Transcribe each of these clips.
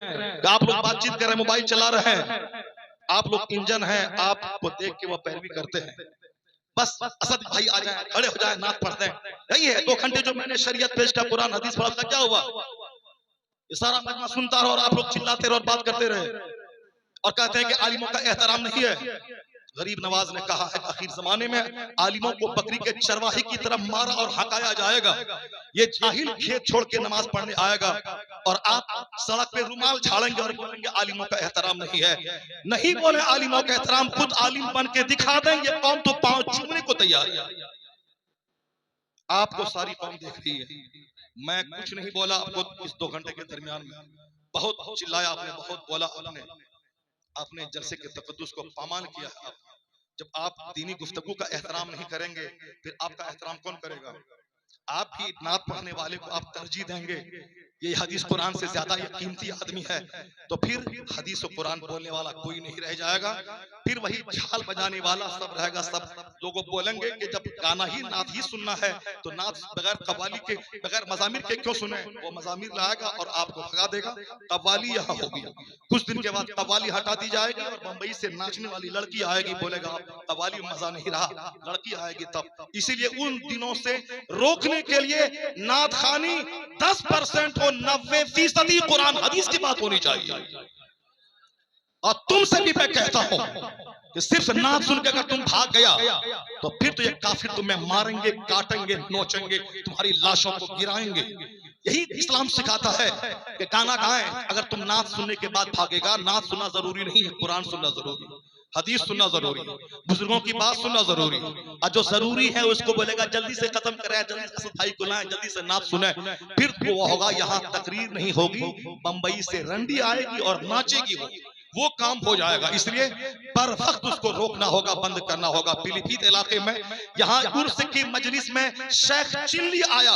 आप लोग बातचीत कर रहे हैं, मोबाइल चला रहे हैं, आप लोग इंजन हैं, आपको देख के वो पैरवी करते हैं। बस असद भाई आ जाए, खड़े हो जाए, नात पढ़ते हैं। यही है 2 घंटे जो मैंने शरीयत पेश का, कुरान हदीस पढ़ा था, क्या हुआ? ये सारा मजमा सुनता रहो और आप लोग चिल्लाते रहो और बात करते रहे और कहते हैं कि आलिमों का एहतराम नहीं है। गरीब नवाज ने कहा है आखिर जमाने में आलिमों को बकरी के चरवाहे की तरफ मारा और हकाया जाएगा। ये जाहिल खेत छोड़ के नमाज पढ़ने आएगा और आप सड़क पे रुमाल झाड़ेंगे और बोलेंगे आलिमों का एहतराम नहीं है। नहीं बोले आलिमों का एहतराम, खुद आलिम बन के दिखा देंगे, कौम तो पांव छूने को तैयार है। आपको सारी कौम देख रही है। मैं कुछ नहीं बोला आपको इस 2 घंटे के दरमियान में। बहुत चिल्लाया आपने, बहुत बोला आपने जलसे के तकद्दुस को पामाल किया। जब आप दीनी गुफ्तगू का एहतराम नहीं करेंगे, फिर आपका एहतराम कौन करेगा? आप भी नात पढ़ने वाले को आप तरजीह देंगे, ये हदीस कुरान से ज्यादा ये कीमती आदमी है, तो फिर हदीस और कुरान बोलने वाला कोई नहीं रह जाएगा। फिर वही झाल बजाने वाला सब रहेगा। सब लोगों बोलेंगे कि जब गाना ही नात ही सुनना है तो नात बगैर कव्वाली के, बगैर मजामिर के क्यों सुने? वो मजामिर लाएगा और आपको भगा देगा। कव्वाली यहाँ होगी, कुछ दिन के बाद कव्वाली हटा दी जाएगी और बंबई से नाचने वाली लड़की आएगी, बोलेगा कव्वाली मजा नहीं रहा, लड़की आएगी तब। इसीलिए उन दिनों से रोकने के लिए नात खानी 10% हो, 90% कुरान हदीस की बात होनी चाहिए। और तुमसे भी मैं कहता हूं कि सिर्फ नात सुन के अगर तुम भाग गया तो फिर तो ये काफिर तुम्हें मारेंगे, काटेंगे, नोचेंगे, तुम्हारी लाशों को गिराएंगे। यही इस्लाम सिखाता है कि गाना गाएं। अगर तुम नात सुनने के बाद भागेगा, नात सुनना जरूरी नहीं है, कुरान सुनना जरूरी है, हदीस सुनना जरूरी है, बुजुर्गों की बात सुनना जरूरी है। और जो जरूरी है उसको बोलेगा जल्दी से खत्म करें, जल्दी से भाई को लाएं, जल्दी से नात सुने, फिर तो वो होगा। यहाँ तकरीर नहीं होगी, बंबई से रंडी आएगी और नाचेगी, वो काम हो जाएगा। इसलिए पर वक्त उसको रोकना होगा, बंद करना होगा। पीलीभीत इलाके में यहाँ उर्स की मजलिस में शेख चिल्ली आया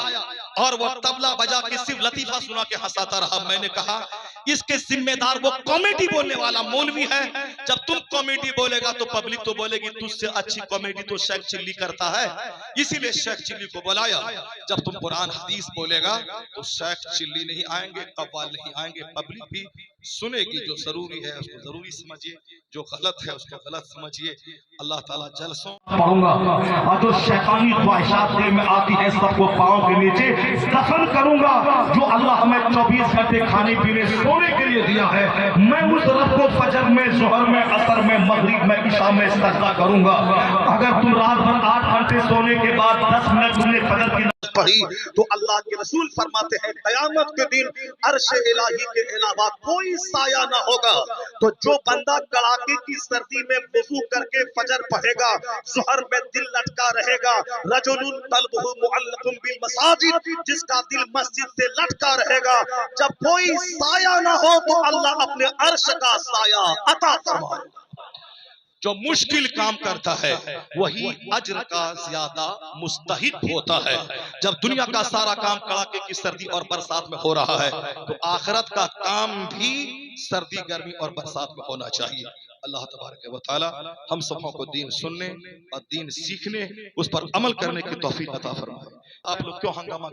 और वो तबला बजा के सिर्फ लतीफा सुना के हंसाता रहा। मैंने कहा इसके जिम्मेदार वो कॉमेडी बोलने वाला मौलवी है। जब तुम कॉमेडी बोलेगा तो पब्लिक तो बोलेगी तुझसे अच्छी कॉमेडी तो शेख चिल्ली करता है, इसीलिए शेख चिल्ली को बुलाया। जब तुम कुरान हदीस बोलेगा तो शेख चिल्ली नहीं आएंगे, कव्वाल नहीं आएंगे, पब्लिक भी सुनेगी। जो जरूरी है उसको जरूरी समझिए, जो गलत है उसको गलत समझिए। अल्लाह ताला जलसों पढ़ूंगा और जो शैतानी ख्वाहिशात दिल में आती है सबको पांव के नीचे दफन करूंगा। जो अल्लाह हमें 24 घंटे खाने पीने सोने के लिए दिया है, मैं उस रब को फजर में, जोहर में, असर में, मगरिब में, इशा में सजदा करूंगा। अगर तुम रात भर 8 घंटे सोने के बाद 10 मिनट तुमने फजर की पढ़ी तो अल्लाह के रसूल फरमाते हैं कयामत के दिन अर्श इलाही के अलावा कोई साया ना होगा। तो जो बंदा कड़ाके की सर्दी में वुजू करके फजर पढ़ेगा, ज़ुहर में दिल लटका रहेगा, रजुलुन कल्बुहु मुअल्लकुम बिल मसाजिद, जिसका दिल मस्जिद से लटका रहेगा, जब कोई साया ना हो तो अल्लाह अपने अर्श का साया अता फरमाएगा। जो मुश्किल काम करता है वही अज्र का ज्यादा मुस्तहिक होता है। जब दुनिया का सारा काम कड़ाके की सर्दी और बरसात में हो रहा है तो आखिरत का काम भी सर्दी, गर्मी और बरसात में होना चाहिए। अल्लाह तबारक व तआला हम सबों को दीन सुनने और दीन सीखने, उस पर अमल करने की तौफीक अता फरमाए। आप लोग क्यों हंगामा